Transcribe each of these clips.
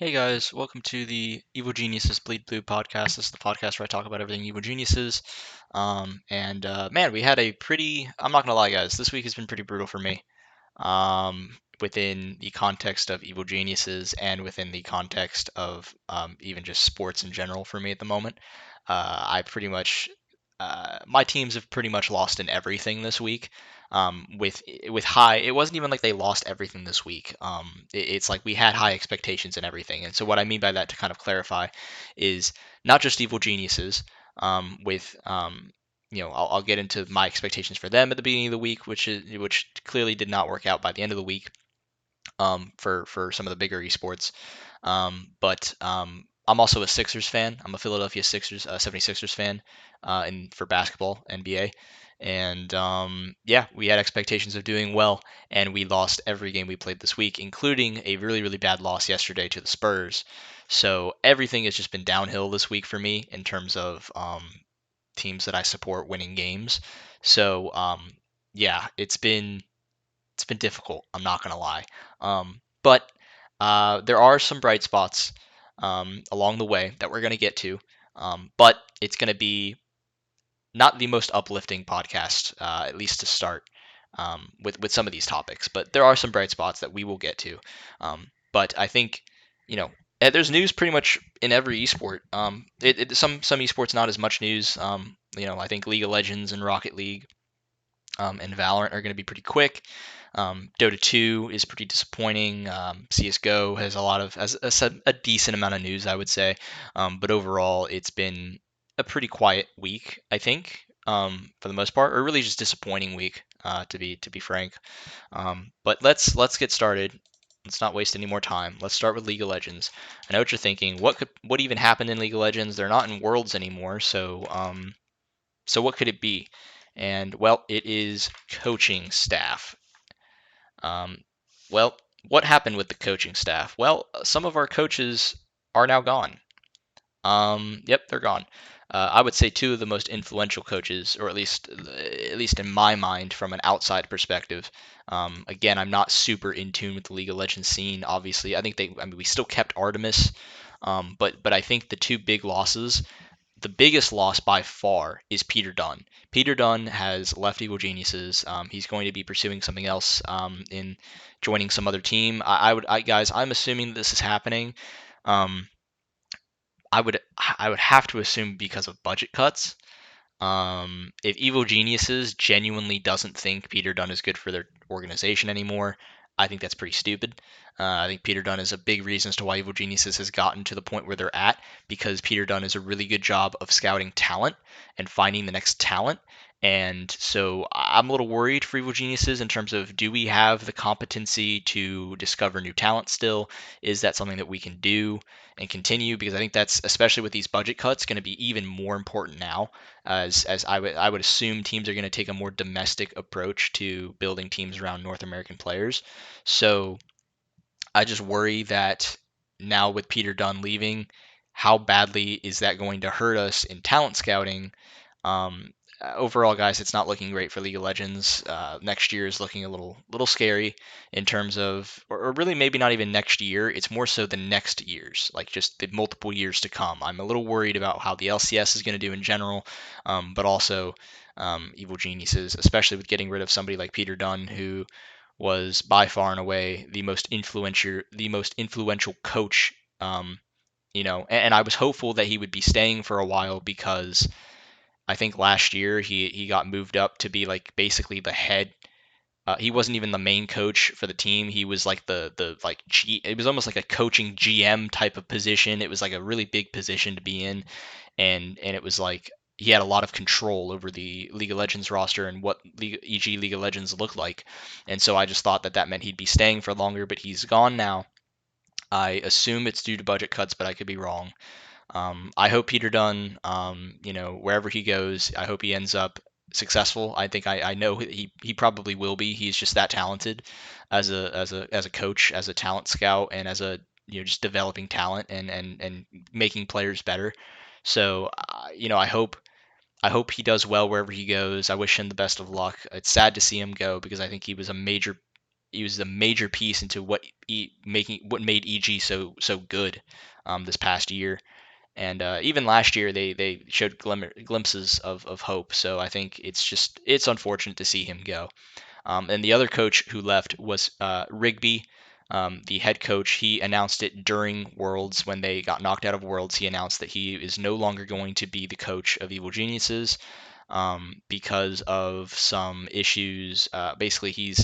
Hey guys, welcome to the Evil Geniuses Bleed Blue podcast. This is the podcast where I talk about everything Evil Geniuses. Man, we had a I'm not gonna lie, guys, this week has been pretty brutal for me. Within the context of Evil Geniuses and within the context of even just sports in general for me at the moment. I pretty much, my teams have pretty much lost in everything this week. With high, it wasn't even like they lost everything this week. It's like we had high expectations and everything. And so what I mean by that, to kind of clarify, is not just Evil Geniuses. With I'll get into my expectations for them at the beginning of the week, which clearly did not work out by the end of the week. For some of the bigger esports. But I'm also a Sixers fan. I'm a Philadelphia Sixers 76ers fan for basketball, NBA. And yeah, we had expectations of doing well, and we lost every game we played this week, including a really, really bad loss yesterday to the Spurs. So everything has just been downhill this week for me in terms of teams that I support winning games. So yeah, it's been difficult. I'm not gonna lie, but there are some bright spots along the way that we're gonna get to. But it's gonna be not the most uplifting podcast, at least to start, with some of these topics. But there are some bright spots that we will get to. But I think you know. There's news pretty much in every esport. Some esports not as much news. I think League of Legends and Rocket League and Valorant are going to be pretty quick. Dota 2 is pretty disappointing. CS:GO has a decent amount of news, I would say, but overall, it's been a pretty quiet week, I think, for the most part, or really just disappointing week, to be frank. But let's get started. Let's not waste any more time. Let's start with League of Legends. I know what you're thinking. What even happened in League of Legends? They're not in Worlds anymore, so what could it be? And well, it is coaching staff. Um, well, what happened with the coaching staff? Well, some of our coaches are now gone. Yep, they're gone. I would say two of the most influential coaches, or at least in my mind, from an outside perspective. Again, I'm not super in tune with the League of Legends scene. Obviously, I mean, we still kept Artemis, but I think the two big losses, the biggest loss by far is Peter Dunn. Peter Dunn has left Evil Geniuses. He's going to be pursuing something else in joining some other team. Guys, I'm assuming this is happening. Um, I would have to assume because of budget cuts. If Evil Geniuses genuinely doesn't think Peter Dunn is good for their organization anymore, I think that's pretty stupid. I think Peter Dunn is a big reason as to why Evil Geniuses has gotten to the point where they're at, because Peter Dunn is a really good job of scouting talent and finding the next talent. And so I'm a little worried for Evil Geniuses in terms of, do we have the competency to discover new talent still? Is that something that we can do and continue? Because I think that's, especially with these budget cuts, going to be even more important now, as I would assume teams are going to take a more domestic approach to building teams around North American players. So I just worry that now with Peter Dunn leaving, how badly is that going to hurt us in talent scouting? Overall, guys, it's not looking great for League of Legends. Next year is looking a little scary in terms of, or really maybe not even next year. It's more so the next years, like just the multiple years to come. I'm a little worried about how the LCS is going to do in general, but also Evil Geniuses, especially with getting rid of somebody like Peter Dunn, who was by far and away the most influential coach. And I was hopeful that he would be staying for a while, because I think last year he got moved up to be like basically the head. He wasn't even the main coach for the team. He was like it was almost like a coaching GM type of position. It was like a really big position to be in, and it was like he had a lot of control over the League of Legends roster and what League of Legends looked like. And so I just thought that meant he'd be staying for longer, but he's gone now. I assume it's due to budget cuts, but I could be wrong. I hope Peter Dunn, wherever he goes, I hope he ends up successful. I know he probably will be. He's just that talented as a coach, as a talent scout, and as a just developing talent and making players better. So I hope he does well wherever he goes. I wish him the best of luck. It's sad to see him go, because I think he was a major he was a major piece into what made EG so good this past year. And even last year, they showed glimpses of hope. So I think it's unfortunate to see him go. And the other coach who left was Rigby, the head coach. He announced it during Worlds when they got knocked out of Worlds. He announced that he is no longer going to be the coach of Evil Geniuses because of some issues. Basically, he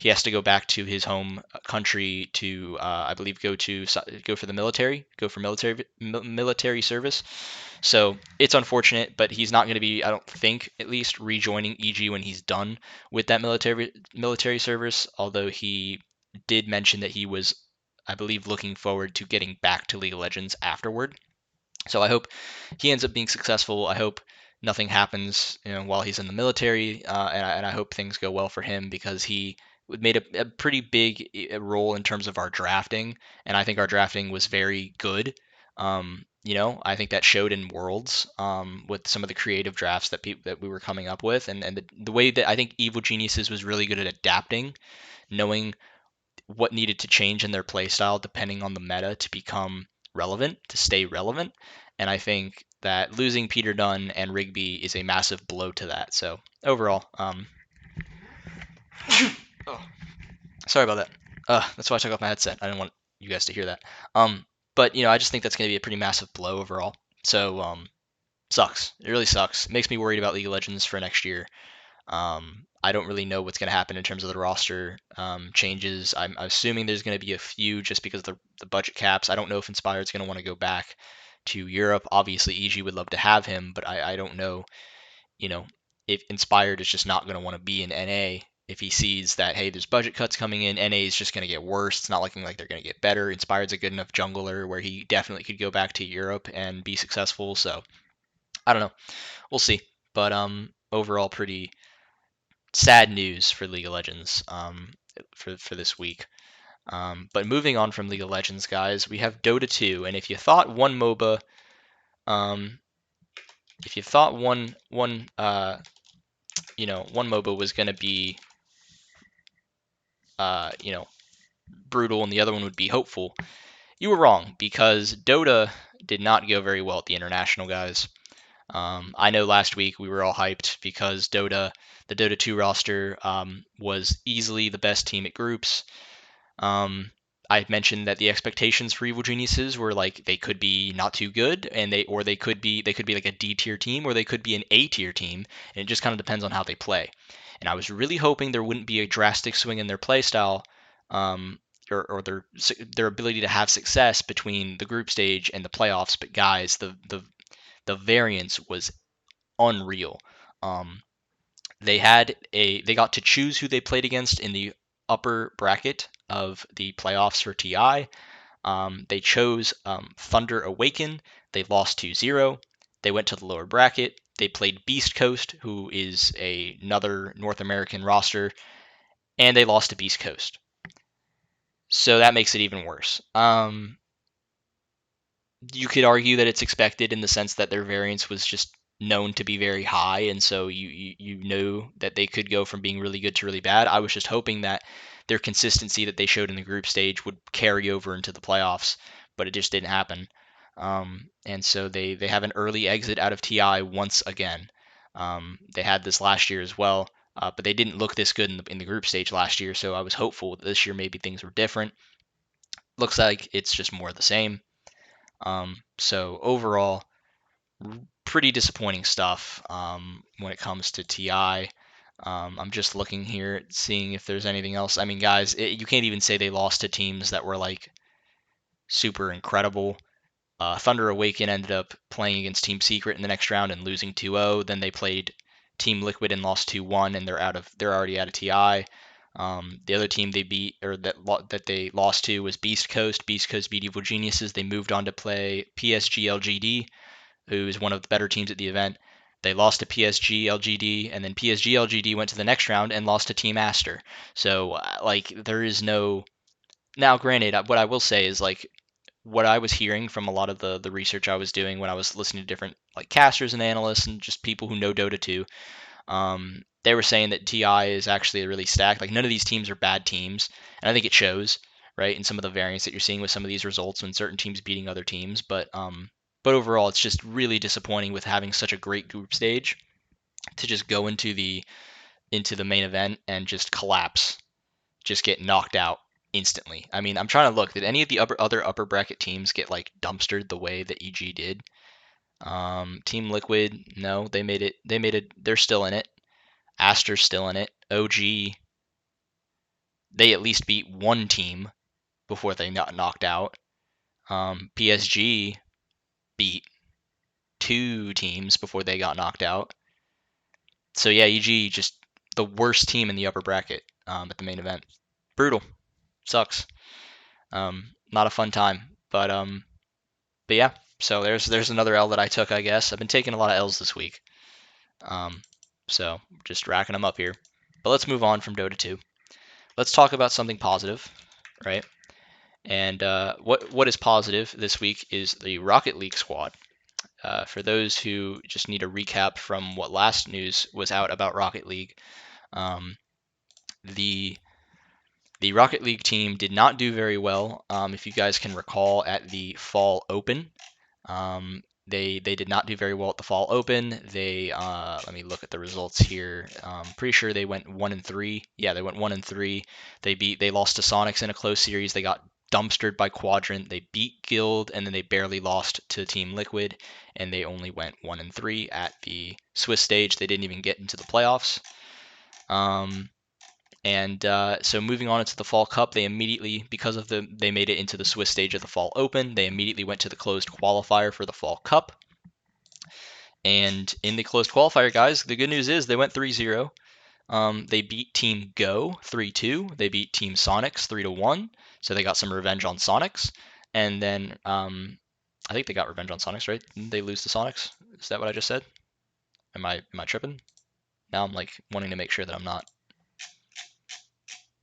has to go back to his home country to, I believe, go for the military, go for military service. So it's unfortunate, but he's not going to be, I don't think, at least rejoining EG when he's done with that military service. Although he did mention that he was, I believe, looking forward to getting back to League of Legends afterward. So I hope he ends up being successful. I hope nothing happens, while he's in the military, and I hope things go well for him because he made a pretty big role in terms of our drafting, and I think our drafting was very good. I think that showed in Worlds with some of the creative drafts that we were coming up with, and the way that I think Evil Geniuses was really good at adapting, knowing what needed to change in their playstyle depending on the meta to become relevant, to stay relevant. And I think that losing Peter Dunn and Rigby is a massive blow to that. So overall, oh, sorry about that. That's why I took off my headset. I didn't want you guys to hear that. But I just think that's going to be a pretty massive blow overall. So sucks. It really sucks. It makes me worried about League of Legends for next year. I don't really know what's going to happen in terms of the roster changes. I'm assuming there's going to be a few just because of the budget caps. I don't know if Inspired's going to want to go back to Europe. Obviously, EG would love to have him, but I don't know, you know, if Inspired is just not going to want to be in NA if he sees that, hey, there's budget cuts coming in, NA is just going to get worse. It's not looking like they're going to get better. Inspired's a good enough jungler where he definitely could go back to Europe and be successful. So I don't know. We'll see. But overall, pretty sad news for League of Legends for this week. But moving on from League of Legends, guys, we have Dota 2, and if you thought um, if you thought one MOBA was going to be, brutal and the other one would be hopeful, you were wrong because Dota did not go very well at the international, guys. I know last week we were all hyped because the Dota 2 roster was easily the best team at groups. I mentioned that the expectations for Evil Geniuses were like they could be not too good, and they could be like a D tier team, or they could be an A tier team, and it just kind of depends on how they play. And I was really hoping there wouldn't be a drastic swing in their play style, or their ability to have success between the group stage and the playoffs. But guys, the variance was unreal. Um, they got to choose who they played against in the upper bracket of the playoffs for TI. They chose Thunder Awaken. They lost 2-0. They went to the lower bracket. They played Beast Coast, who is another North American roster, and they lost to Beast Coast. So that makes it even worse. You could argue that it's expected in the sense that their variance was just known to be very high, and so you know that they could go from being really good to really bad. I was just hoping that their consistency that they showed in the group stage would carry over into the playoffs, but it just didn't happen. And so they have an early exit out of TI once again. They had this last year as well, but they didn't look this good in the group stage last year, so I was hopeful that this year maybe things were different. Looks like it's just more of the same. So overall, pretty disappointing stuff when it comes to TI. I'm just looking here, seeing if there's anything else. I mean, guys, you can't even say they lost to teams that were like super incredible. Thunder Awaken ended up playing against Team Secret in the next round and losing 2-0. Then they played Team Liquid and lost 2-1, and they're already out of TI. The other team they beat or that they lost to was Beast Coast. Beast Coast beat Evil Geniuses. They moved on to play PSG LGD, who is one of the better teams at the event. They lost to PSG LGD, and then PSG LGD went to the next round and lost to Team Aster. So there is no. Now, granted, what I will say is what I was hearing from a lot of the research I was doing when I was listening to different casters and analysts and just people who know Dota 2, They were saying that TI is actually really stacked. Like none of these teams are bad teams, and I think it shows, right, in some of the variance that you're seeing with some of these results when certain teams beating other teams. But overall, it's just really disappointing with having such a great group stage to just go into the main event and just collapse, just get knocked out instantly. I mean, I'm trying to look. Did any of the other upper bracket teams get like dumpstered the way that EG did? Team Liquid, no, they made it. They made it. They're still in it. Aster's still in it. OG, they at least beat one team before they got knocked out. PSG beat two teams before they got knocked out. So yeah, EG just the worst team in the upper bracket at the main event. Brutal. Sucks. Not a fun time. But yeah. So there's another L that I took, I guess. I've been taking a lot of L's this week. So just racking them up here. But let's move on from Dota 2. Let's talk about something positive, right? And what is positive this week is the Rocket League squad. For those who just need a recap from what last news was out about Rocket League, the the Rocket League team did not do very well. If you guys can recall, at the Fall Open, they did not do very well at the Fall Open. They let me look at the results here. Pretty sure they went 1-3. Yeah, they went 1-3. They lost to Sonics in a close series. They got dumpstered by Quadrant. They beat Guild, and then they barely lost to Team Liquid, and they only went 1-3 at the Swiss stage. They didn't even get into the playoffs. So moving on into the Fall Cup, they immediately, they made it into the Swiss stage of the Fall Open, they immediately went to the closed qualifier for the Fall Cup. And in the closed qualifier, guys, the good news is they went 3-0. They beat Team Go 3-2. They beat Team Sonics 3-1. So they got some revenge on Sonics. And then I think they got revenge on Sonics, right? Didn't they lose to Sonics? Is that what I just said? Am I tripping? Now I'm like wanting to make sure that I'm not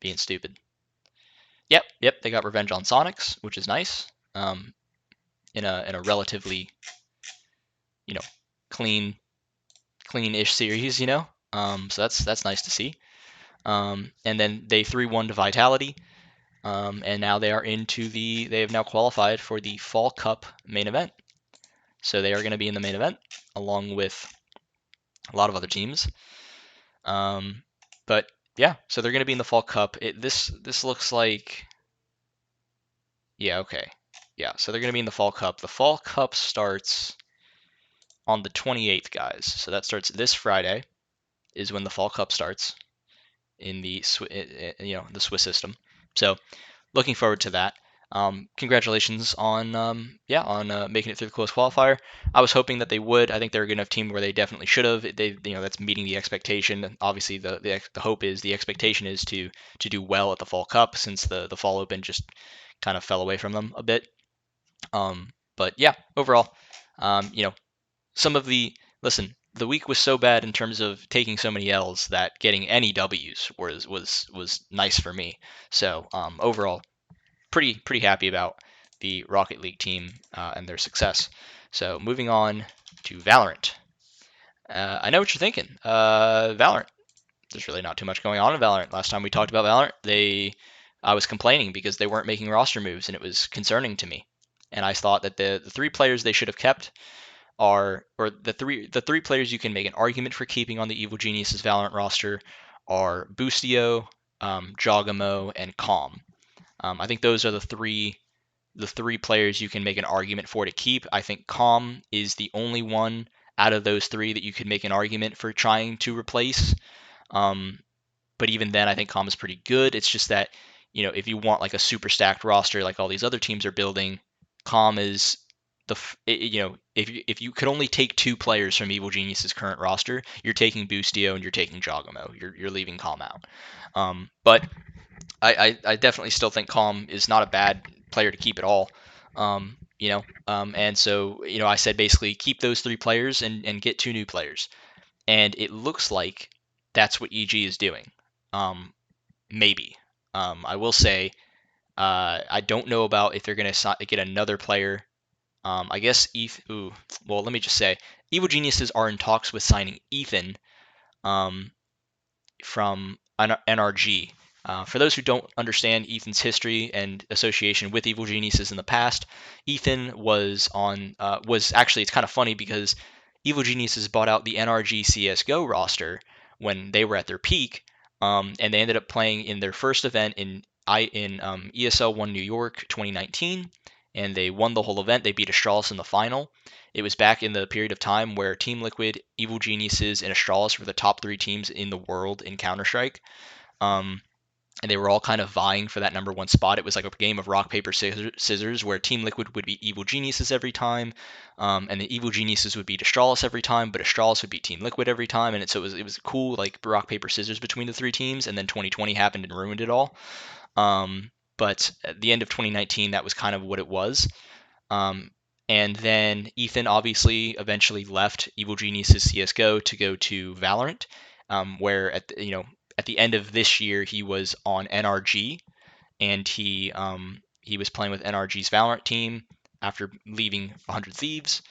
being stupid. Yep, they got revenge on Sonics, which is nice. In a relatively, clean-ish series, So that's nice to see. And then they 3-1 to Vitality, and now they have now qualified for the Fall Cup main event. So they are going to be in the main event along with a lot of other teams. But yeah, so they're going to be in the Fall Cup. This looks like, yeah, okay. Yeah, so they're going to be in the Fall Cup. The Fall Cup starts on the 28th, guys. So that starts this Friday is when the Fall Cup starts in the the Swiss system. So looking forward to that. Congratulations on making it through the close qualifier. I was hoping that they would. I think they're a good enough team where they definitely should have. That's meeting the expectation. Obviously, the hope is the expectation is to do well at the Fall Cup since the Fall Open just kind of fell away from them a bit. But yeah, overall, some of the week was so bad in terms of taking so many L's that getting any W's was nice for me. So overall, pretty happy about the Rocket League team and their success. So moving on to Valorant. I know what you're thinking. Valorant. There's really not too much going on in Valorant. Last time we talked about Valorant, I was complaining because they weren't making roster moves, and it was concerning to me. And I thought that the three players they should have kept the three players you can make an argument for keeping on the Evil Geniuses Valorant roster are Boostio, Jogamo, and Calm. I think those are the three players you can make an argument for to keep. I think Calm is the only one out of those three that you could make an argument for trying to replace. But even then, I think Calm is pretty good. It's just that, if you want like a super stacked roster like all these other teams are building, Calm is if you could only take two players from Evil Genius's current roster, you're taking Boostio and you're taking Jogamo. You're leaving Calm out. But I definitely still think Calm is not a bad player to keep at all. And so I said basically keep those three players and get two new players, and it looks like that's what EG is doing. Maybe. I will say I don't know about if they're going to get another player. I guess let me just say, Evil Geniuses are in talks with signing Ethan, from NRG. For those who don't understand Ethan's history and association with Evil Geniuses in the past, Ethan was actually, it's kind of funny because Evil Geniuses bought out the NRG CS:GO roster when they were at their peak, and they ended up playing in their first event in ESL One New York 2019, and they won the whole event. They beat Astralis in the final. It was back in the period of time where Team Liquid, Evil Geniuses, and Astralis were the top three teams in the world in Counter-Strike. And they were all kind of vying for that number one spot. It was like a game of rock, paper, scissors, where Team Liquid would beat Evil Geniuses every time, and the Evil Geniuses would beat Astralis every time, but Astralis would beat Team Liquid every time, and so it was cool, like rock, paper, scissors between the three teams, and then 2020 happened and ruined it all. But at the end of 2019, that was kind of what it was. And then Ethan obviously eventually left Evil Geniuses CS:GO to go to Valorant, where at the end of this year he was on NRG, and he was playing with NRG's Valorant team after leaving 100 Thieves,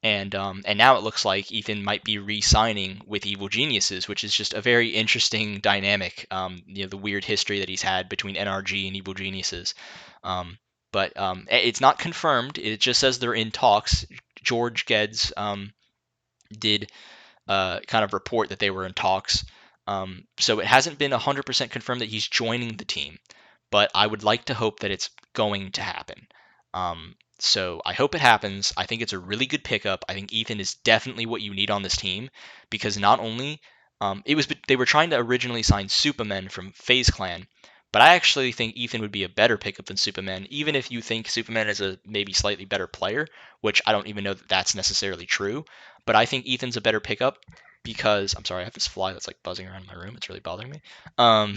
and now it looks like Ethan might be re-signing with Evil Geniuses, which is just a very interesting dynamic. The weird history that he's had between NRG and Evil Geniuses. But it's not confirmed. It just says they're in talks. George Geddes did kind of report that they were in talks. So it hasn't been 100% confirmed that he's joining the team, but I would like to hope that it's going to happen. So I hope it happens. I think it's a really good pickup. I think Ethan is definitely what you need on this team, because not only they were trying to originally sign Superman from FaZe Clan, but I actually think Ethan would be a better pickup than Superman, even if you think Superman is a maybe slightly better player, which I don't even know that that's necessarily true. But I think Ethan's a better pickup because I'm sorry, I have this fly that's like buzzing around my room. It's really bothering me. Um,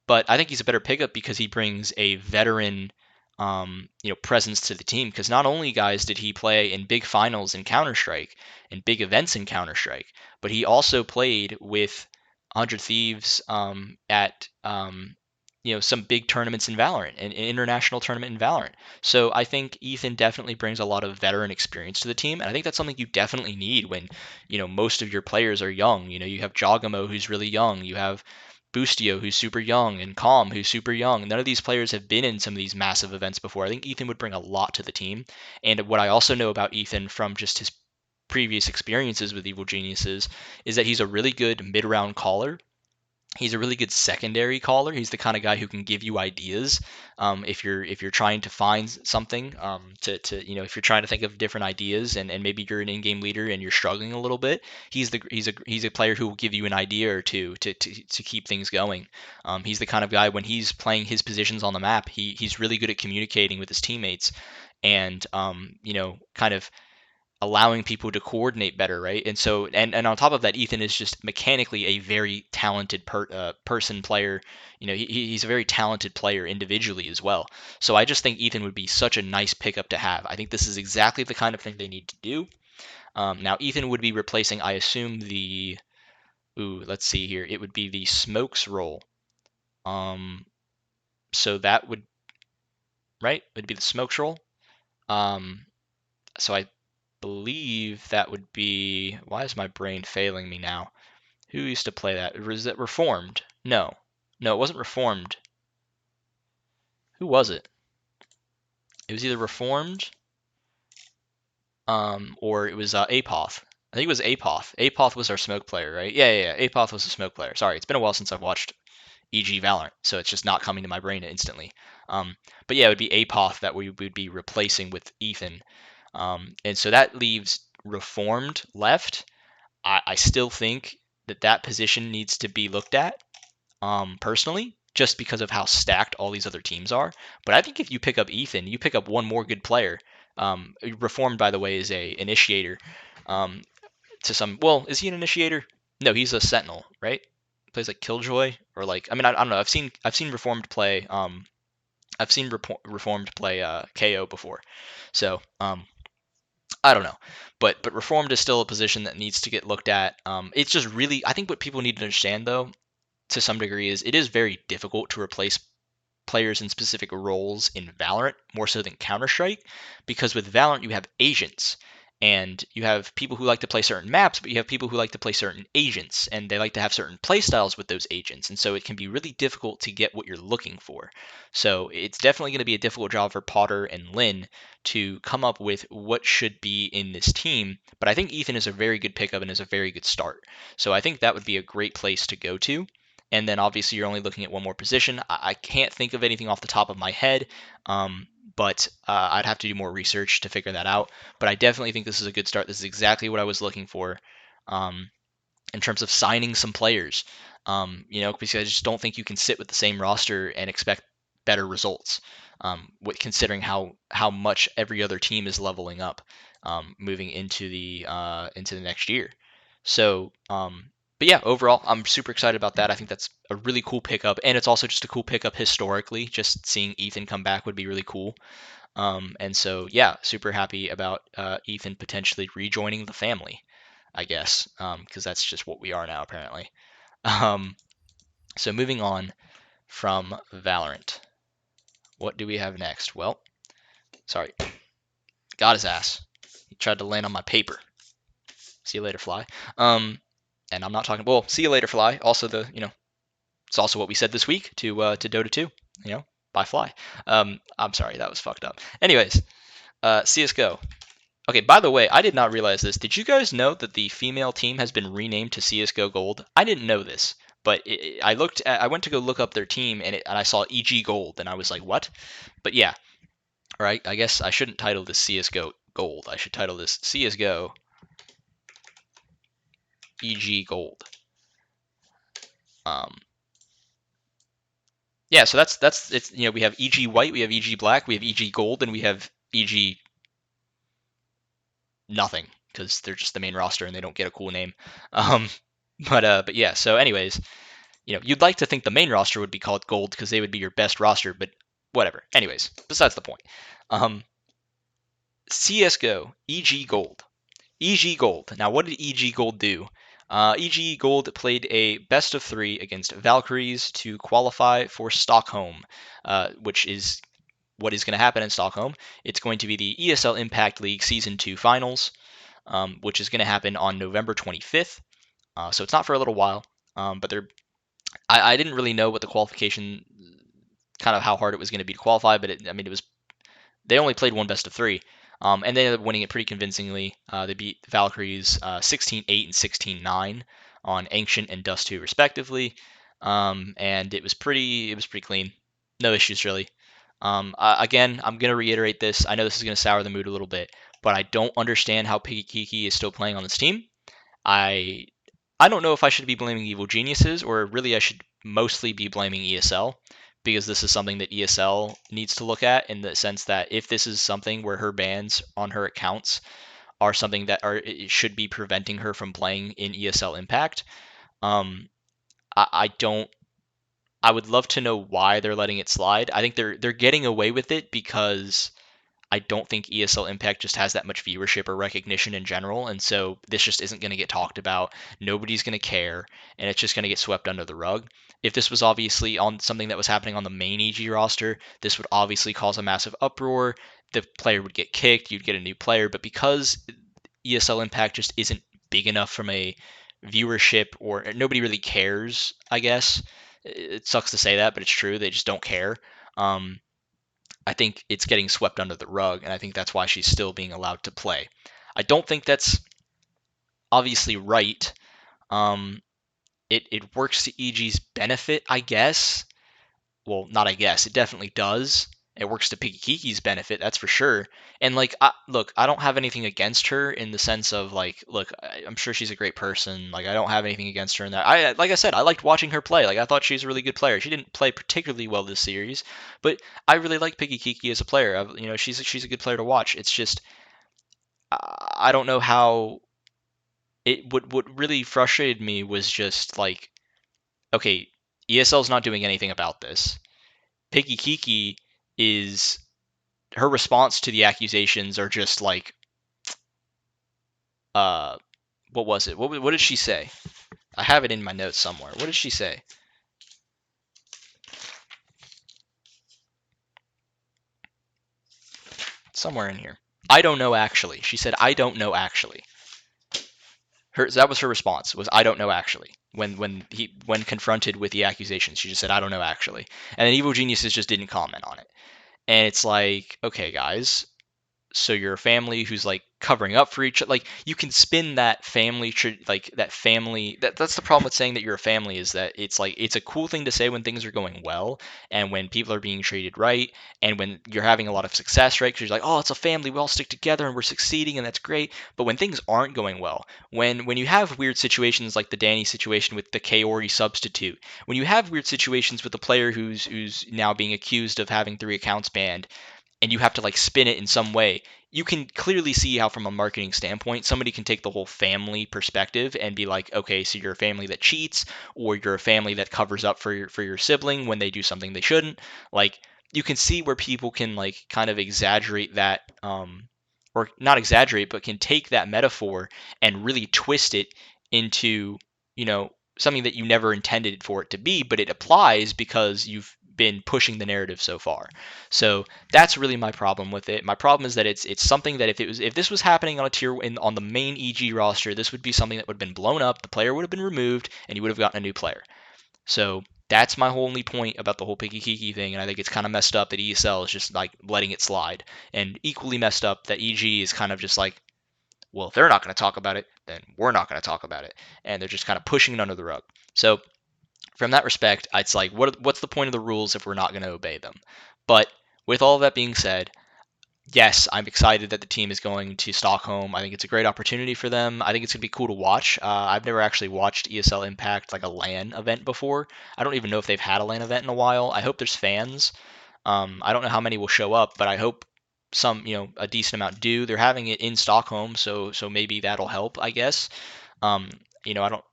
but I think he's a better pickup because he brings a veteran presence to the team, because not only, guys, did he play in big finals in Counter-Strike and big events in Counter-Strike, but he also played with 100 Thieves at some big tournaments in Valorant, an international tournament in Valorant. So I think Ethan definitely brings a lot of veteran experience to the team, and I think that's something you definitely need when most of your players are young. You have Jogamo, who's really young. You have Boostio, who's super young, and Calm, who's super young. None of these players have been in some of these massive events before. I think Ethan would bring a lot to the team. And what I also know about Ethan from just his previous experiences with Evil Geniuses is that he's a really good mid-round caller. He's a really good secondary caller. He's the kind of guy who can give you ideas if you're trying to find something if you're trying to think of different ideas, and maybe you're an in-game leader and you're struggling a little bit. He's a player who will give you an idea or two to keep things going. He's the kind of guy, when he's playing his positions on the map, he's really good at communicating with his teammates, and kind of allowing people to coordinate better, right? And so, and on top of that, Ethan is just mechanically a very talented player. He's a very talented player individually as well. So I just think Ethan would be such a nice pickup to have. I think this is exactly the kind of thing they need to do. Now, Ethan would be replacing, I assume, let's see here. It would be the Smokes role. So that would, right? It would be the Smokes role. So I believe that would be. Why is my brain failing me now? Who used to play that? Was it Reformed? No, it wasn't Reformed. Who was it? It was either Reformed, or it was Apoth. I think it was Apoth. Apoth was our smoke player, right? Yeah. Apoth was a smoke player. Sorry, it's been a while since I've watched EG Valorant, so it's just not coming to my brain instantly. But yeah, it would be Apoth that we would be replacing with Ethan. And so that leaves Reformed left. I still think that position needs to be looked at, personally, just because of how stacked all these other teams are. But I think if you pick up Ethan, you pick up one more good player. Reformed, by the way, is a initiator. Well, is he an initiator? No, he's a sentinel, right? Plays like Killjoy, or like, I mean, I don't know. I've seen Reformed play. I've seen Reformed play KO before, so I don't know, but Reformed is still a position that needs to get looked at. It's just really, I think what people need to understand, though, to some degree, is it is very difficult to replace players in specific roles in Valorant, more so than Counter-Strike, because with Valorant you have agents, And you have people who like to play certain maps, but you have people who like to play certain agents, and they like to have certain playstyles with those agents. And so it can be really difficult to get what you're looking for. So it's definitely going to be a difficult job for Potter and Lynn to come up with what should be in this team. But I think Ethan is a very good pickup and is a very good start. So I think that would be a great place to go to. And then obviously you're only looking at one more position. I can't think of anything off the top of my head, but I'd have to do more research to figure that out. But I definitely think this is a good start. This is exactly what I was looking for in terms of signing some players. Because I just don't think you can sit with the same roster and expect better results. Considering how much every other team is leveling up, moving into the next year. So, but yeah, overall, I'm super excited about that. I think that's a really cool pickup, and it's also just a cool pickup historically. Just seeing Ethan come back would be really cool. And so, yeah, super happy about Ethan potentially rejoining the family, I guess, because that's just what we are now, apparently. Um, so, moving on from Valorant, what do we have next? Well, sorry, got his ass. He tried to land on my paper. See you later, Fly. And I'm not talking. Well, see you later, Fly. Also, it's also what we said this week to Dota 2. Bye, Fly. I'm sorry, that was fucked up. Anyways, CS:GO. Okay, by the way, I did not realize this. Did you guys know that the female team has been renamed to CS:GO Gold? I didn't know this, but I went to go look up their team and I saw EG Gold and I was like, what? But yeah, all right. I guess I shouldn't title this CS:GO Gold. I should title this CS:GO EG Gold. Um, yeah. So that's it's we have EG White, we have EG Black, we have EG Gold, and we have EG nothing because they're just the main roster and they don't get a cool name. Um, but yeah. So anyways, you'd like to think the main roster would be called Gold because they would be your best roster, but whatever. Anyways, besides the point. CS:GO EG Gold. EG Gold. Now, what did EG Gold do? EG Gold played a best of 3 against Valkyries to qualify for Stockholm, which is what is going to happen in Stockholm. It's going to be the ESL Impact League Season 2 Finals, which is going to happen on November 25th. So it's not for a little while, but I didn't really know what the qualification, kind of how hard it was going to be to qualify, but it was they only played one best of 3, and they ended up winning it pretty convincingly. They beat the Valkyries 16-8 and 16-9 on Ancient and Dust 2 respectively, and it was pretty clean, no issues really. Again, I'm gonna reiterate this. I know this is gonna sour the mood a little bit, but I don't understand how Piggy Kiki is still playing on this team. I I don't know if I should be blaming Evil Geniuses or really I should mostly be blaming ESL because this is something that ESL needs to look at in the sense that if this is something where her bans on her accounts are something that it should be preventing her from playing in ESL Impact, um, I don't. I would love to know why they're letting it slide. I think they're getting away with it because I don't think ESL Impact just has that much viewership or recognition in general, and so this just isn't going to get talked about. Nobody's going to care, and it's just going to get swept under the rug. If this was obviously on something that was happening on the main EG roster, this would obviously cause a massive uproar. The player would get kicked, you'd get a new player, but because ESL Impact just isn't big enough from a viewership or nobody really cares, I guess. It sucks to say that, but it's true. They just don't care. Um, I think it's getting swept under the rug, and I think that's why she's still being allowed to play. I don't think that's obviously right. Um, it works to EG's benefit, I guess. Well, not I guess. It definitely does. It works to Piggy Kiki's benefit, that's for sure. And look, I don't have anything against her in the sense of look, I'm sure she's a great person. Like, I don't have anything against her in that. Like I said, I liked watching her play. Like, I thought she was a really good player. She didn't play particularly well this series, but I really like Piggy Kiki as a player. She's a good player to watch. It's just I don't know how it. What really frustrated me was just like, okay, ESL's not doing anything about this. Piggy Kiki is her response to the accusations are just like, uh, what was it? What did she say? I have it in my notes somewhere. What did she say? Somewhere in here. I don't know actually. She said, I don't know actually. That was her response, was I don't know actually. When confronted with the accusations, she just said, I don't know actually. And then Evil Geniuses just didn't comment on it. And it's like, okay, guys, so you're a family who's like covering up for each, like you can spin that family like that family, that's the problem with saying that you're a family, is that it's like it's a cool thing to say when things are going well and when people are being treated right and when you're having a lot of success, right? Because you're like, oh, it's a family, we all stick together and we're succeeding and that's great. But when things aren't going well, when you have weird situations like the Danny situation with the Kaori substitute, when you have weird situations with a player who's now being accused of having 3 accounts banned, and you have to like spin it in some way, you can clearly see how from a marketing standpoint somebody can take the whole family perspective and be like, okay, so you're a family that cheats, or you're a family that covers up for your sibling when they do something they shouldn't. Like, you can see where people can like kind of exaggerate that, or not exaggerate, but can take that metaphor and really twist it into, something that you never intended for it to be, but it applies because you've been pushing the narrative so far. So that's really my problem with it. My problem is that it's something that if this was happening on a on the main EG roster, this would be something that would have been blown up. The player would have been removed, and you would have gotten a new player. So that's my only point about the whole Picky Kiki thing, and I think it's kind of messed up that ESL is just like letting it slide, and equally messed up that EG is kind of just like, well, if they're not going to talk about it, then we're not going to talk about it, and they're just kind of pushing it under the rug. So from that respect, it's like, what's the point of the rules if we're not going to obey them? But with all that being said, yes, I'm excited that the team is going to Stockholm. I think it's a great opportunity for them. I think it's going to be cool to watch. I've never actually watched ESL Impact like a LAN event before. I don't even know if they've had a LAN event in a while. I hope there's fans. I don't know how many will show up, but I hope some, a decent amount do. They're having it in Stockholm, so maybe that'll help, I guess. Um, I don't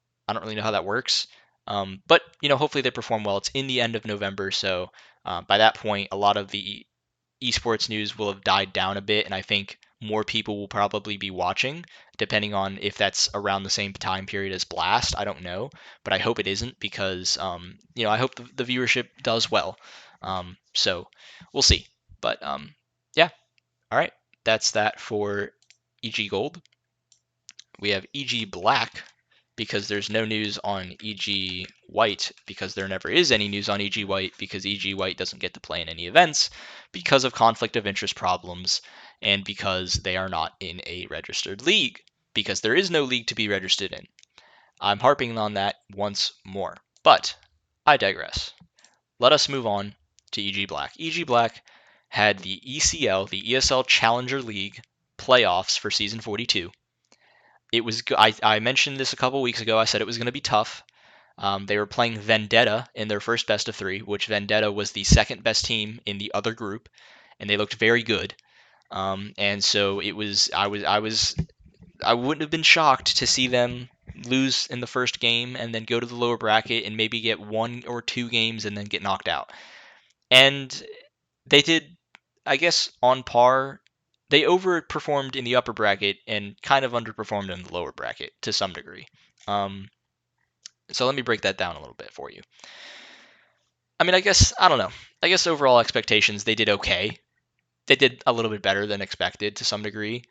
really know how that works. But hopefully they perform well. It's in the end of November, so by that point, a lot of the esports news will have died down a bit, and I think more people will probably be watching, depending on if that's around the same time period as Blast. I don't know, but I hope it isn't because I hope the viewership does well. So we'll see. But yeah, all right, that's that for EG Gold. We have EG Black, because there's no news on EG White, because there never is any news on EG White, because EG White doesn't get to play in any events because of conflict of interest problems, and because they are not in a registered league, because there is no league to be registered in. I'm harping on that once more, but I digress. Let us move on to EG Black. EG Black had the ECL, the ESL Challenger League playoffs for season 42. It was I mentioned this a couple weeks ago. I said it was going to be tough. They were playing Vendetta in their first best of 3, which Vendetta was the second best team in the other group, and they looked very good. And so it was I wouldn't have been shocked to see them lose in the first game and then go to the lower bracket and maybe get 1 or 2 games and then get knocked out. And they did, I guess, on par. They overperformed in the upper bracket and kind of underperformed in the lower bracket to some degree. So let me break that down a little bit for you. I mean, I don't know. I guess overall expectations, they did okay. They did a little bit better than expected to some degree.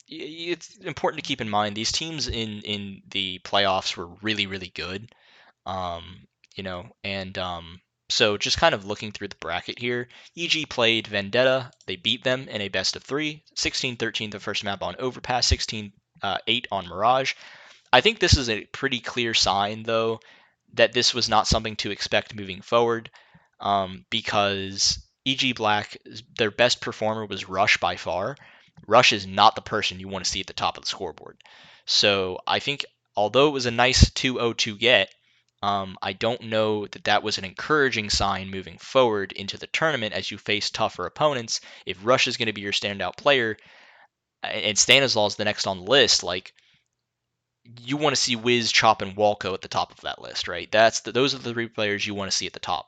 It's important to keep in mind these teams in the playoffs were really, really good. And so just kind of looking through the bracket here, EG played Vendetta. They beat them in a best of 3, 16-13 the first map on Overpass, 16-8 on Mirage. I think this is a pretty clear sign, though, that this was not something to expect moving forward, because EG Black, their best performer was Rush by far. Rush is not the person you want to see at the top of the scoreboard. So I think although it was a nice 2-0 to get, I don't know that that was an encouraging sign moving forward into the tournament as you face tougher opponents. If Rush is going to be your standout player, and Stanislaus the next on the list, like, you want to see Wiz, Chop, and Walco at the top of that list, right? Those are the 3 players you want to see at the top,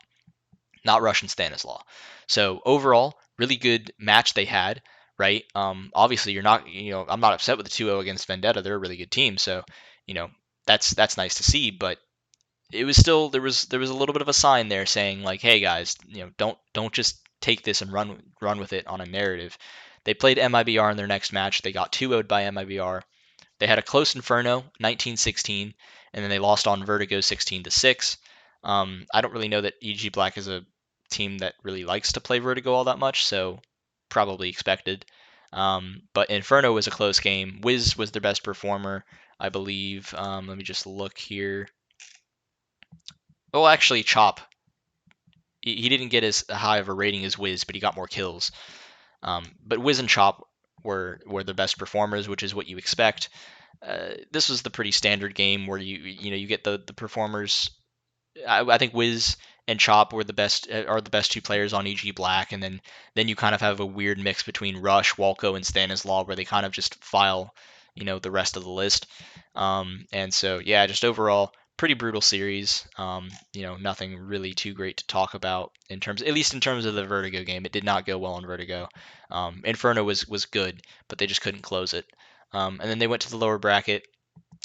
not Rush and Stanislaw. So overall, really good match they had, right? Obviously you're not, I'm not upset with the 2-0 against Vendetta. They're a really good team, so that's nice to see. But it was still there was a little bit of a sign there saying like, hey guys, don't just take this and run with it on a narrative. They played MIBR in their next match. They got 2-0'd by MIBR. They had a close Inferno, 19-16, and then they lost on Vertigo 16-6. I don't really know that EG Black is a team that really likes to play Vertigo all that much, so probably expected. But Inferno was a close game. Wiz was their best performer, I believe. Let me just look here. Oh, actually, Chop. He didn't get as high of a rating as Wiz, but he got more kills. But Wiz and Chop were the best performers, which is what you expect. This was the pretty standard game where you get the performers. I think Wiz and Chop were the best are the best two players on EG Black, and then you kind of have a weird mix between Rush, Walco, and Stanislaw, where they kind of just file the rest of the list. And so yeah, just overall pretty brutal series. Nothing really too great to talk about at least in terms of the Vertigo game. It did not go well on Vertigo. Inferno was good, but they just couldn't close it. And then they went to the lower bracket.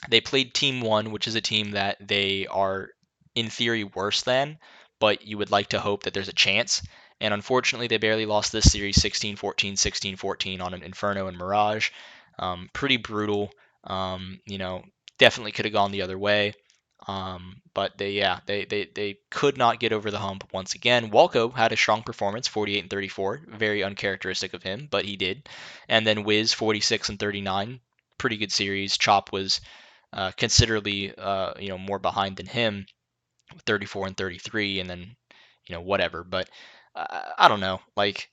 They played Team 1, which is a team that they are, in theory, worse than, but you would like to hope that there's a chance. And unfortunately, they barely lost this series 16-14, 16-14 on an Inferno and Mirage. Pretty brutal. Definitely could have gone the other way. But they could not get over the hump once again. Walco had a strong performance, 48 and 34, very uncharacteristic of him, but he did. And then Wiz, 46 and 39, pretty good series. Chop was considerably more behind than him, 34 and 33, and then whatever. But I don't know, like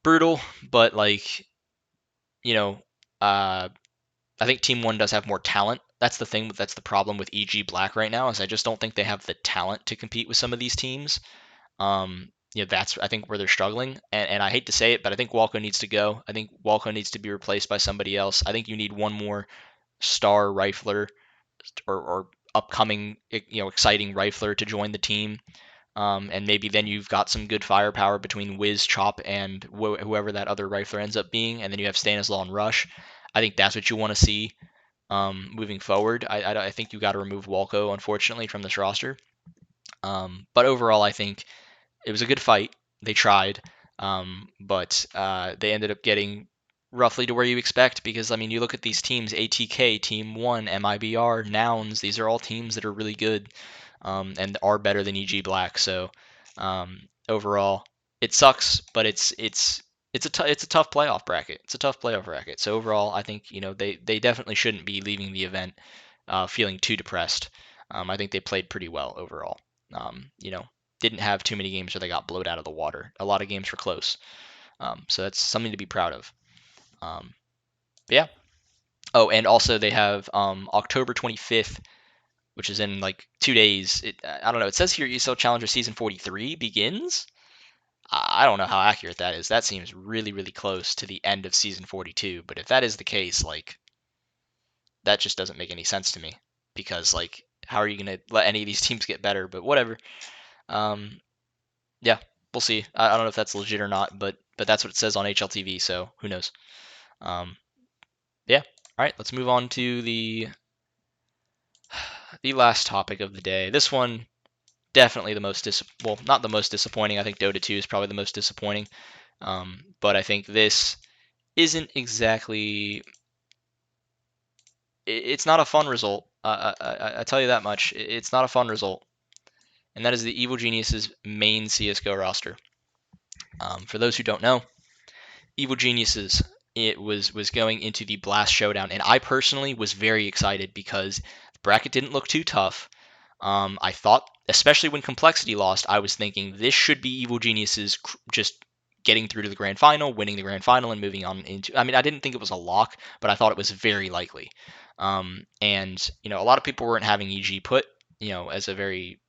brutal, but like you know I think Team One does have more talent. That's the thing. That's the problem with EG Black right now is I just don't think they have the talent to compete with some of these teams. That's I think where they're struggling. And I hate to say it, but I think Walco needs to go. I think Walco needs to be replaced by somebody else. I think you need one more star rifler or upcoming exciting rifler to join the team. And maybe then you've got some good firepower between Wiz, Chop, and whoever that other rifler ends up being, and then you have Stanislaw and Rush. I think that's what you want to see moving forward. I think you got to remove Walco, unfortunately, from this roster. But overall, I think it was a good fight. They tried, but they ended up getting roughly to where you expect because, I mean, you look at these teams, ATK, Team 1, MIBR, Nouns, these are all teams that are really good and are better than EG Black. So overall, it sucks, but it's a tough playoff bracket. It's a tough playoff bracket. So overall, I think they definitely shouldn't be leaving the event feeling too depressed. I think they played pretty well overall. Didn't have too many games where they got blowed out of the water. A lot of games were close. So that's something to be proud of. Yeah. Oh, and also they have October 25th, which is in like 2 days. I don't know. It says here ESL Challenger Season 43 begins. I don't know how accurate that is. That seems really, really close to the end of Season 42. But if that is the case, like, that just doesn't make any sense to me. Because, like, how are you going to let any of these teams get better? But whatever. Yeah, we'll see. I don't know if that's legit or not, but that's what it says on HLTV, so who knows. Yeah. All right, let's move on to the last topic of the day. This one definitely the most not the most disappointing. I think Dota 2 is probably the most disappointing. But I think this isn't exactly. It's not a fun result. I tell you that much. It's not a fun result, and that is the Evil Geniuses main CS:GO roster. For those who don't know, Evil Geniuses it was going into the Blast Showdown, and I personally was very excited because the bracket didn't look too tough. I thought, especially when Complexity lost, I was thinking this should be Evil Geniuses just getting through to the grand final, winning the grand final, and moving on into. I mean, I didn't think it was a lock, but I thought it was very likely. And a lot of people weren't having EG put, as a very.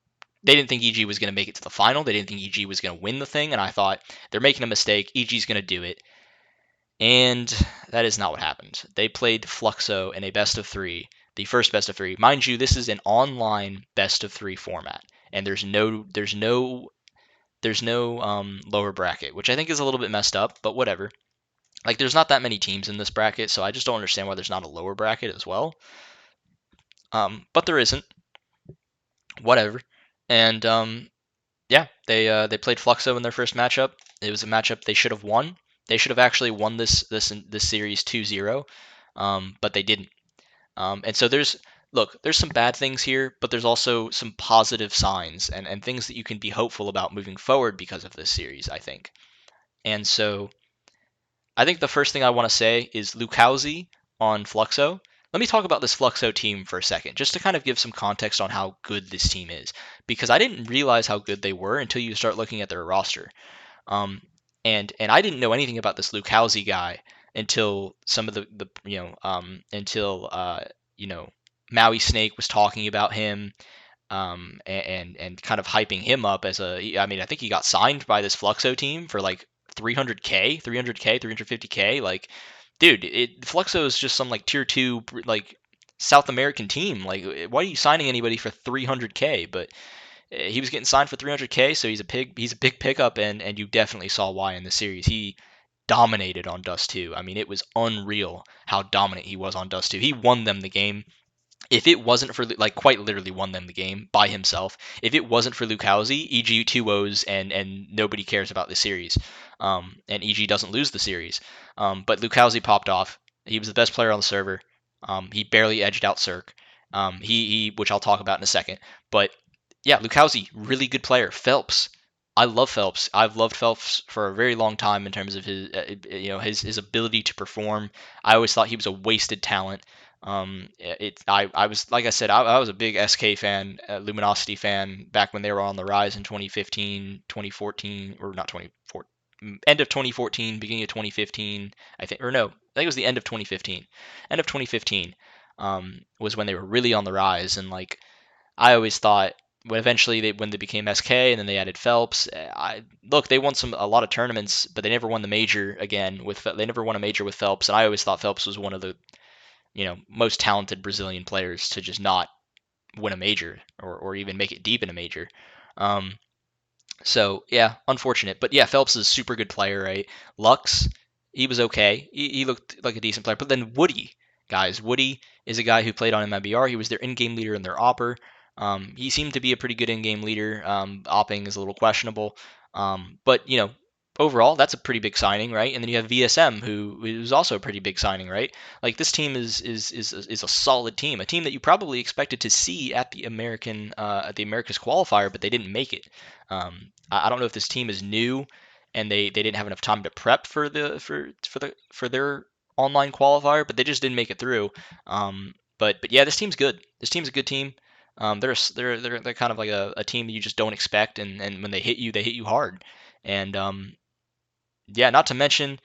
They didn't think EG was going to make it to the final. They didn't think EG was going to win the thing, and I thought they're making a mistake. EG's going to do it. And that is not what happened. They played Fluxo in a best of three, the first best of three. Mind you, this is an online best of three format, and there's no lower bracket, which I think is a little bit messed up, but whatever. Like, there's not that many teams in this bracket, so I just don't understand why there's not a lower bracket as well. But there isn't. Whatever. And yeah, they played Fluxo in their first matchup. It was a matchup they should have won. They should have actually won this series 2-0, but they didn't. And so there's some bad things here, but there's also some positive signs and things that you can be hopeful about moving forward because of this series, I think. And so I think the first thing I want to say is Lucauzi on Fluxo. Let me talk about this Fluxo team for a second, just to kind of give some context on how good this team is, because I didn't realize how good they were until you start looking at their roster. Um, and I didn't know anything about this Lucauzi guy until some of the until Maui Snake was talking about him, and kind of hyping him up as I mean, I think he got signed by this Fluxo team for like 300k, 300k, 350k. Like, dude, Fluxo is just some like tier two like South American team. Like, why are you signing anybody for 300k? But he was getting signed for 300k, so he's a big pickup, and you definitely saw why in the series. He dominated on Dust 2. I mean, it was unreal how dominant he was on Dust 2. He won them the game. If it wasn't for like quite literally won them the game by himself. If it wasn't for Lucauzi, EG 2-0s and nobody cares about the series. And EG doesn't lose the series. But Lucauzi popped off. He was the best player on the server. He barely edged out Cirque. He which I'll talk about in a second. But yeah, Lucauzi, really good player. Phelps, I love Phelps. I've loved Phelps for a very long time in terms of his his ability to perform. I always thought he was a wasted talent. I was like I said, I was a big SK fan, Luminosity fan back when they were on the rise in 2015, 2014, or not 2014, end of 2014, beginning of 2015, I think, or no, I think it was the end of 2015. End of 2015 was when they were really on the rise, and like I always thought when they became SK and then they added Phelps, they won a lot of tournaments, but they never won the major again they never won a major with Phelps, and I always thought Phelps was one of the most talented Brazilian players to just not win a major or even make it deep in a major. Um, so yeah, unfortunate, but yeah, Phelps is a super good player, right? Lux, he was okay. He looked like a decent player, but then Woody, guys, Woody is a guy who played on MIBR. He was their in-game leader and their opper. He seemed to be a pretty good in-game leader. Opping is a little questionable, but overall, that's a pretty big signing, right? And then you have VSM, who is also a pretty big signing, right? Like this team is a solid team, a team that you probably expected to see at the Americas qualifier, but they didn't make it. I don't know if this team is new and they didn't have enough time to prep for their online qualifier, but they just didn't make it through. But yeah, this team's good. This team's a good team. They're kind of like a team that you just don't expect, and when they hit you hard. And yeah, not to mention,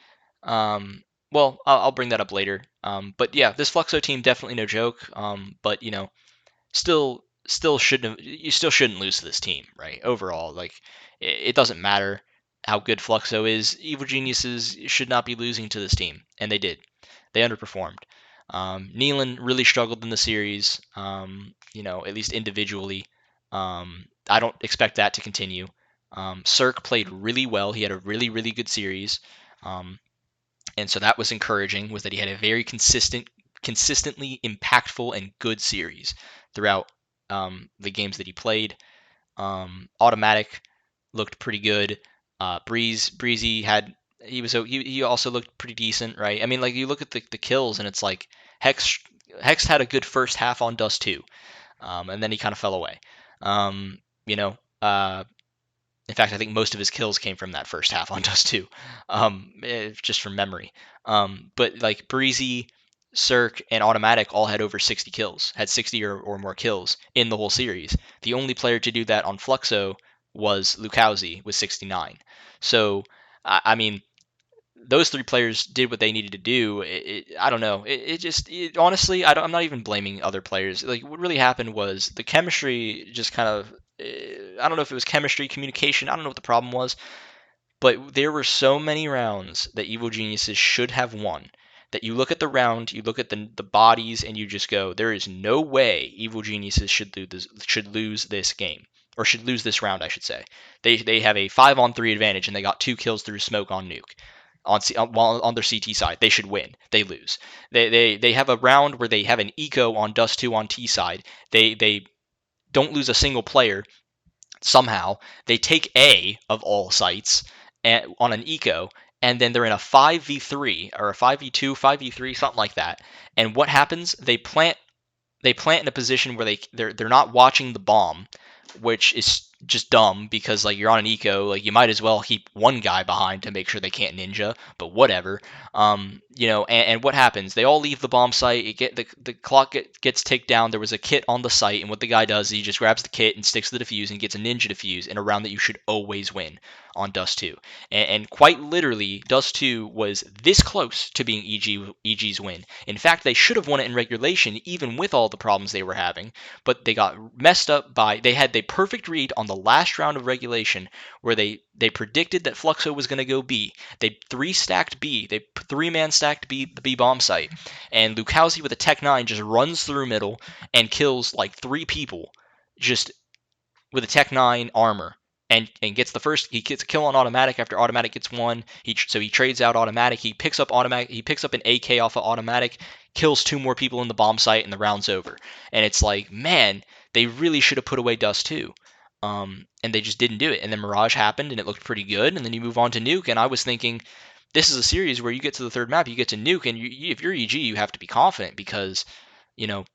well, I'll bring that up later. But yeah, this Fluxo team definitely no joke. But still shouldn't lose to this team, right? Overall, like it doesn't matter how good Fluxo is. Evil Geniuses should not be losing to this team, and they did. They underperformed. Nealon really struggled in the series, at least individually. I don't expect that to continue. Cirque played really well. He had a really, really good series. Um, and so that was encouraging, was that he had a very consistently impactful and good series throughout the games that he played. Automatic looked pretty good. Breezy he also looked pretty decent, right? I mean, like you look at the kills and it's like Hex had a good first half on Dust 2, and then he kind of fell away. Um, you know, uh, in fact, I think most of his kills came from that first half on Dust 2, just from memory. But like Breezy, Cirque, and Automatic all had over 60 kills, had 60 or more kills in the whole series. The only player to do that on Fluxo was Lucauzi with 69. So, I mean, those three players did what they needed to do. I don't know. Honestly, I'm not even blaming other players. Like what really happened was the chemistry just kind of. I don't know if it was chemistry, communication. I don't know what the problem was, but there were so many rounds that Evil Geniuses should have won. That you look at the round, you look at the bodies, and you just go, there is no way Evil Geniuses should lose this game, or should lose this round, I should say. They have a 5-on-3 advantage, and they got 2 kills through smoke on nuke on their CT side. They should win. They lose. They have a round where they have an eco on Dust 2 on T side. They don't lose a single player somehow. They take A of all sites on an eco, and then they're in a 5v3 or a 5v2, 5v3, something like that. And what happens? They plant in a position where they're not watching the bomb, which is just dumb because like you're on an eco, like you might as well keep one guy behind to make sure they can't ninja. But whatever, and what happens? They all leave the bomb site. The clock gets ticked down. There was a kit on the site, and what the guy does is he just grabs the kit and sticks the defuse and gets a ninja defuse in a round that you should always win on Dust 2. And quite literally, Dust 2 was this close to being EG's win. In fact, they should have won it in regulation, even with all the problems they were having. But they got messed up by they had the perfect read on the last round of regulation, where they predicted that Fluxo was going to go B. They three-stacked B. They three-man stacked B, the B bomb site, and Lukowski with a Tech 9 just runs through middle and kills like 3 people, just with a Tech 9 armor. And gets the first. He gets a kill on automatic after automatic gets one. So he trades out automatic. He picks up automatic. He picks up an AK off of automatic. Kills 2 more people in the bomb site, and the round's over. And it's like, man, they really should have put away Dust 2. And they just didn't do it. And then Mirage happened, and it looked pretty good. And then you move on to Nuke, and I was thinking, this is a series where you get to the third map, you get to Nuke, and if you're EG, you have to be confident because, you know,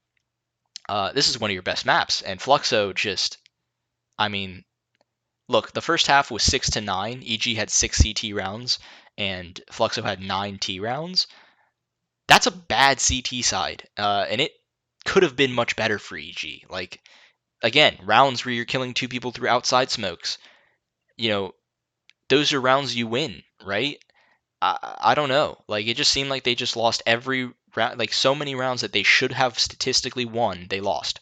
this is one of your best maps. And Fluxo just, I mean, look, the first half was 6-9. EG had 6 CT rounds, and Fluxo had 9 T rounds. That's a bad CT side, and it could have been much better for EG. Like, again, rounds where you're killing 2 people through outside smokes, those are rounds you win, right? I don't know. Like, it just seemed like they just lost every round. Like, so many rounds that they should have statistically won, they lost.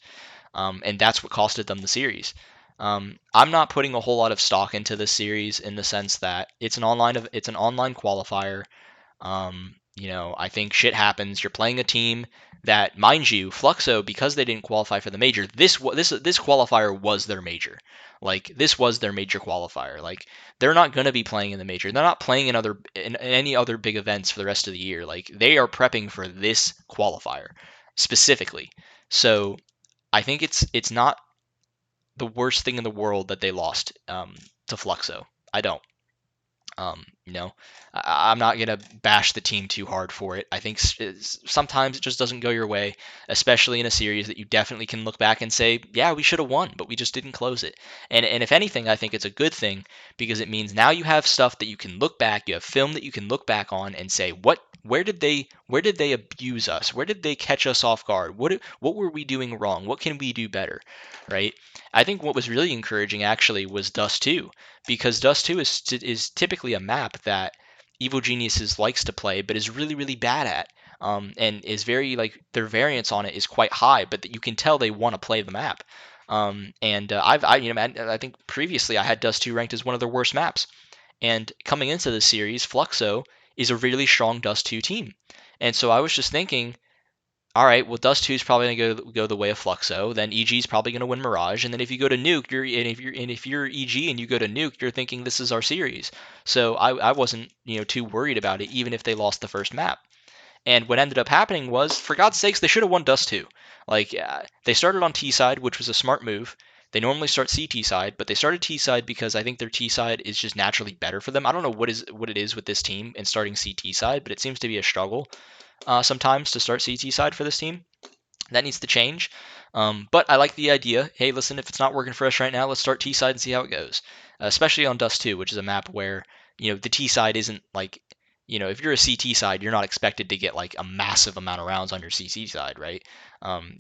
And that's what costed them the series. I'm not putting a whole lot of stock into this series in the sense that it's an online qualifier. I think shit happens. You're playing a team that, mind you, Fluxo, because they didn't qualify for the major, this qualifier was their major. Like, this was their major qualifier. Like, they're not going to be playing in the major. They're not playing in any other big events for the rest of the year. Like, they are prepping for this qualifier specifically. So I think it's not the worst thing in the world that they lost to Fluxo. I don't. Um, you know, I'm not gonna bash the team too hard for it. I think sometimes it just doesn't go your way, especially in a series that you definitely can look back and say, yeah, we should have won, but we just didn't close it. And if anything, I think it's a good thing because it means now you have stuff that you can look back, you have film that you can look back on and say, where did they abuse us? Where did they catch us off guard? What were we doing wrong? What can we do better? Right? I think what was really encouraging actually was Dust 2 because Dust 2 is typically a map that Evil Geniuses likes to play, but is really really bad at, and is very like their variance on it is quite high, but that you can tell they want to play the map. I think previously I had Dust 2 ranked as one of their worst maps, and coming into this series, Fluxo is a really strong Dust 2 team, and so I was just thinking, all right, well, Dust 2 is probably going to go the way of Fluxo. Then EG is probably going to win Mirage, and then if you go to Nuke, if you're EG and you go to Nuke, you're thinking this is our series. So I wasn't too worried about it, even if they lost the first map. And what ended up happening was, for God's sakes, they should have won Dust 2. Like, they started on T side, which was a smart move. They normally start CT side, but they started T side because I think their T side is just naturally better for them. I don't know what it is with this team and starting CT side, but it seems to be a struggle sometimes to start CT side for this team. That needs to change. But I like the idea. Hey, listen, if it's not working for us right now, let's start T side and see how it goes. Especially on Dust 2, which is a map where the T side isn't like if you're a CT side, you're not expected to get like a massive amount of rounds on your CT side, right?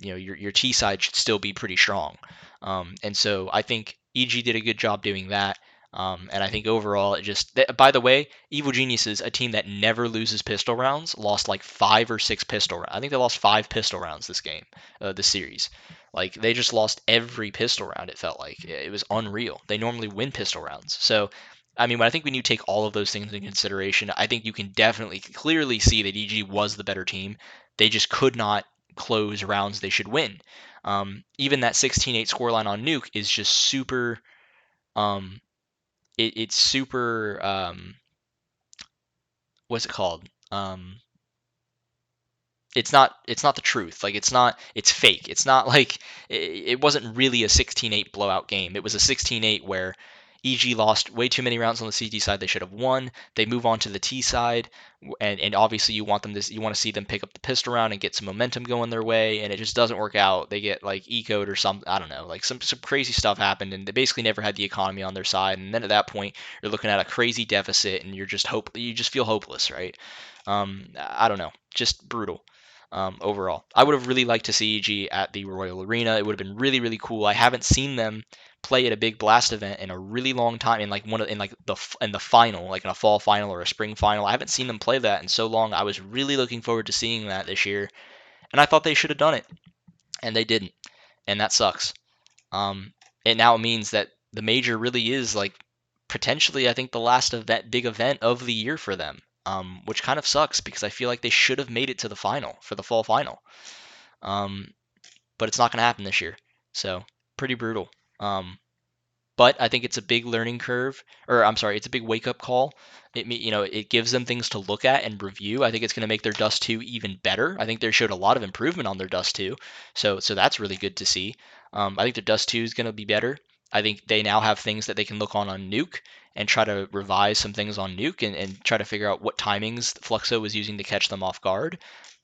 Your T side should still be pretty strong. And so I think EG did a good job doing that. And I think overall, by the way, Evil Geniuses, a team that never loses pistol rounds, lost like 5 or 6 pistol rounds. I think they lost 5 pistol rounds this series. Like, they just lost every pistol round, it felt like. It was unreal. They normally win pistol rounds. So, I mean, I think when you take all of those things into consideration, I think you can definitely clearly see that EG was the better team. They just could not close rounds they should win. Even that 16-8 scoreline on Nuke is just super. It's super. What's it called? It's not the truth. Like, it's fake. It's not like it wasn't really a 16-8 blowout game. It was a 16-8 where EG lost way too many rounds on the CT side they should have won. They move on to the T side, and obviously you want to see them pick up the pistol round and get some momentum going their way, and it just doesn't work out. They get like ecoed or something. I don't know, like some crazy stuff happened, and they basically never had the economy on their side. And then at that point, you're looking at a crazy deficit, and you just feel hopeless, right? I don't know, just brutal. Overall, I would have really liked to see EG at the Royal Arena. It would have been really, really cool. I haven't seen them play at a big blast event in a really long time, in like the final, like in a fall final or a spring final. I haven't seen them play that in so long. I was really looking forward to seeing that this year, and I thought they should have done it, and they didn't, and that sucks. It now means that the major really is like potentially, I think, the last big event of the year for them, which kind of sucks because I feel like they should have made it to the final for the fall final. But it's not going to happen this year, so pretty brutal. But I think it's a big learning curve, or I'm sorry, it's a big wake up call. It gives them things to look at and review. I think it's going to make their Dust 2 even better. I think they showed a lot of improvement on their Dust 2, so that's really good to see. I think their Dust 2 is going to be better. I think they now have things that they can look on Nuke and try to revise some things on Nuke and try to figure out what timings Fluxo was using to catch them off guard.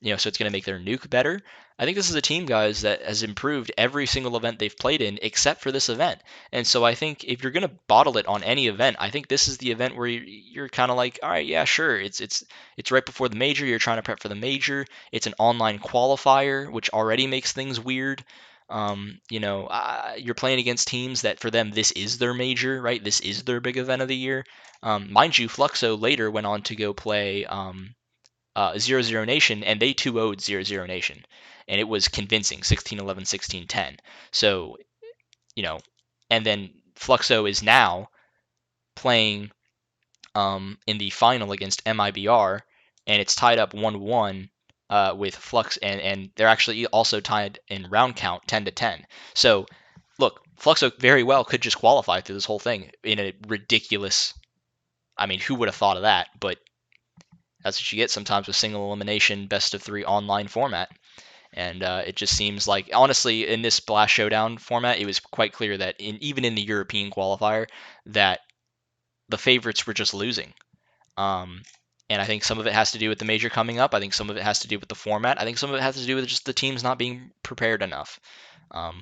So it's going to make their Nuke better. I think this is a team, guys, that has improved every single event they've played in except for this event. And so I think if you're going to bottle it on any event, I think this is the event where you're kind of like, all right, yeah, sure. It's right before the major. You're trying to prep for the major. It's an online qualifier, which already makes things weird. You're playing against teams that for them this is their major, right? This is their big event of the year. Mind you, Fluxo later went on to go play 0-0 Nation, and they 2-0'd 0-0 Nation, and it was convincing, 16-11, 16-10. So, and then Fluxo is now playing in the final against MIBR, and it's tied up 1-1 with Flux, and they're actually also tied in round count 10-10. So, look, Fluxo very well could just qualify through this whole thing in a ridiculous. I mean, who would have thought of that? But that's what you get sometimes with single elimination, best of 3 online format. And it just seems like, honestly, in this Blast Showdown format, it was quite clear that even in the European qualifier, that the favorites were just losing. And I think some of it has to do with the major coming up. I think some of it has to do with the format. I think some of it has to do with just the teams not being prepared enough. I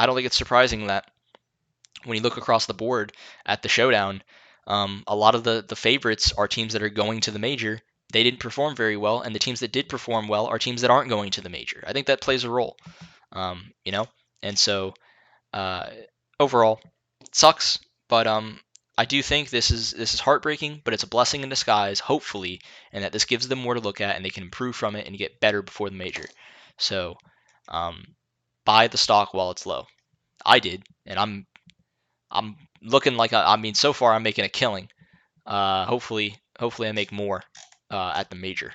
don't think it's surprising that when you look across the board at the Showdown, a lot of the favorites are teams that are going to the major. They didn't perform very well, and the teams that did perform well are teams that aren't going to the major. I think that plays a role, and so overall, it sucks, but I do think this is heartbreaking, but it's a blessing in disguise, hopefully, and that this gives them more to look at, and they can improve from it and get better before the major. So, buy the stock while it's low. I did, and I'm looking like I mean, so far I'm making a killing. Hopefully I make more at the major.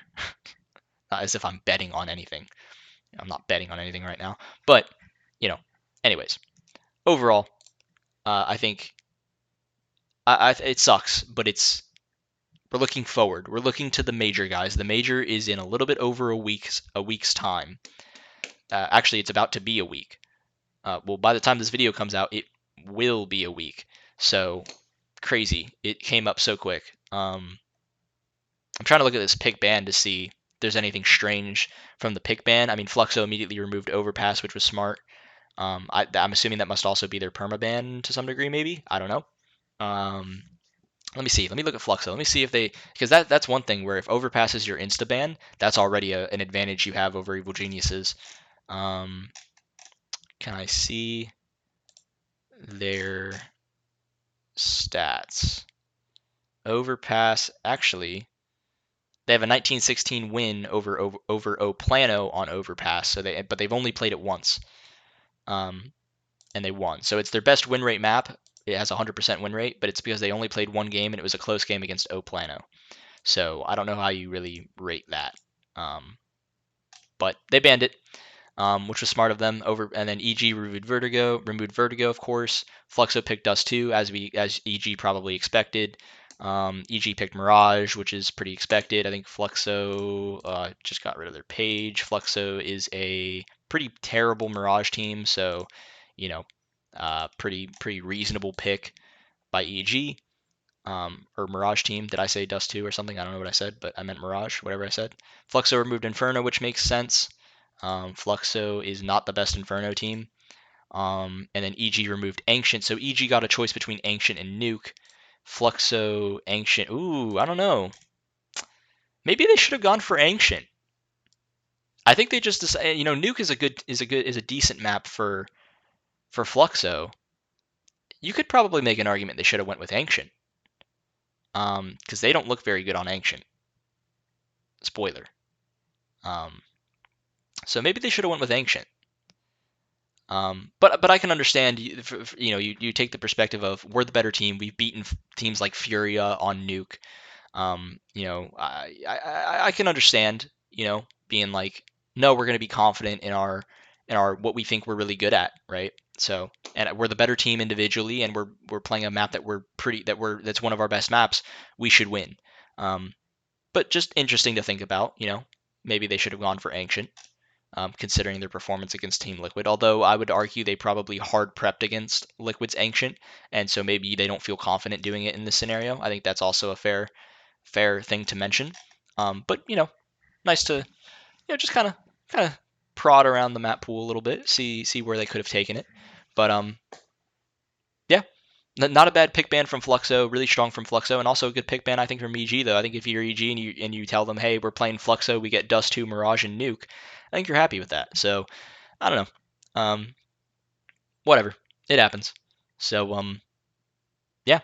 Not as if I'm betting on anything. I'm not betting on anything right now, but anyways, overall, I think it sucks, but we're looking forward. We're looking to the major, guys. The major is in a little bit over a week's time. Actually, it's about to be a week. Well, by the time this video comes out, it will be a week. So crazy. It came up so quick. I'm trying to look at this pick ban to see if there's anything strange from the pick ban. I mean, Fluxo immediately removed Overpass, which was smart. I'm assuming that must also be their permaban to some degree, maybe. I don't know. Let me see. Let me look at Fluxo. Let me see if they, because that's one thing where if Overpass is your insta ban, that's already an advantage you have over Evil Geniuses. Can I see their stats? Overpass, actually, they have a 1916 win over Oplano on Overpass, but they've only played it once, and they won. So it's their best win rate map. It has a 100% win rate, but it's because they only played one game and it was a close game against Oplano. So I don't know how you really rate that, but they banned it. Which was smart of them. And then EG removed Vertigo, of course. Fluxo picked Dust 2, as EG probably expected. EG picked Mirage, which is pretty expected. I think Fluxo just got rid of their page. Fluxo is a pretty terrible Mirage team, so pretty reasonable pick. by EG. Or Mirage team. Did I say Dust 2 or something? I don't know what I said, but I meant Mirage, whatever I said. Fluxo removed Inferno, which makes sense. Fluxo is not the best Inferno team. And then EG removed Ancient, so EG got a choice between Ancient and Nuke. Fluxo, Ancient. Ooh, I don't know. Maybe they should have gone for Ancient. I think they just decided, Nuke is a decent map for Fluxo. You could probably make an argument they should have went with Ancient. Because they don't look very good on Ancient. Spoiler. So maybe they should have went with Ancient. But I can understand, you take the perspective of we're the better team. We've beaten teams like Furia on Nuke. I can understand, being like, no, we're going to be confident in our what we think we're really good at, right? So, and we're the better team individually, and we're playing a map that's one of our best maps. We should win. But just interesting to think about, maybe they should have gone for Ancient. Considering their performance against Team Liquid. Although I would argue they probably hard prepped against Liquid's Ancient, and so maybe they don't feel confident doing it in this scenario. I think that's also a fair thing to mention. But nice to just kind of prod around the map pool a little bit, see where they could have taken it. But yeah. Not a bad pick ban from Fluxo, really strong from Fluxo, and also a good pick ban I think from EG though. I think if you're EG and you tell them, hey, we're playing Fluxo, we get Dust 2, Mirage, and Nuke, I think you're happy with that. So I don't know, whatever, it happens. So yeah.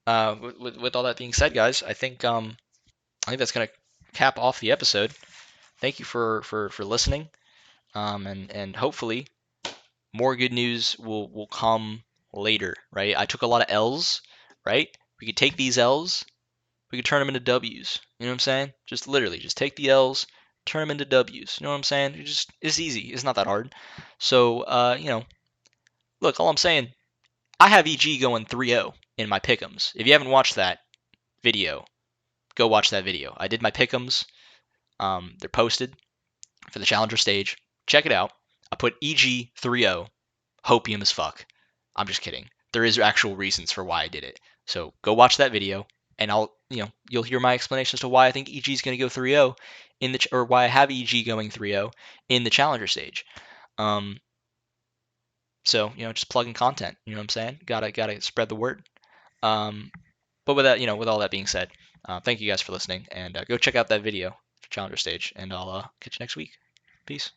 With all that being said, guys, I think that's gonna cap off the episode. Thank you for listening, and hopefully more good news will come later, right? I took a lot of L's, right? We could take these L's, we could turn them into W's. You know what I'm saying? Just literally, just take the L's, turn them into W's. You know what I'm saying? It's easy. It's not that hard. So, look, all I'm saying, I have EG going 3-0 in my pick'ems. If you haven't watched that video, go watch that video. I did my pick'ems. They're posted for the challenger stage. Check it out. I put EG 3-0. Hopium as fuck. I'm just kidding. There is actual reasons for why I did it. So go watch that video, and you'll hear my explanation as to why I think EG is going to go 3-0 or why I have EG going 3-0 in the challenger stage. So just plugging content. You know what I'm saying? Gotta spread the word. But with that, with all that being said, thank you guys for listening, and go check out that video, challenger stage, and I'll catch you next week. Peace.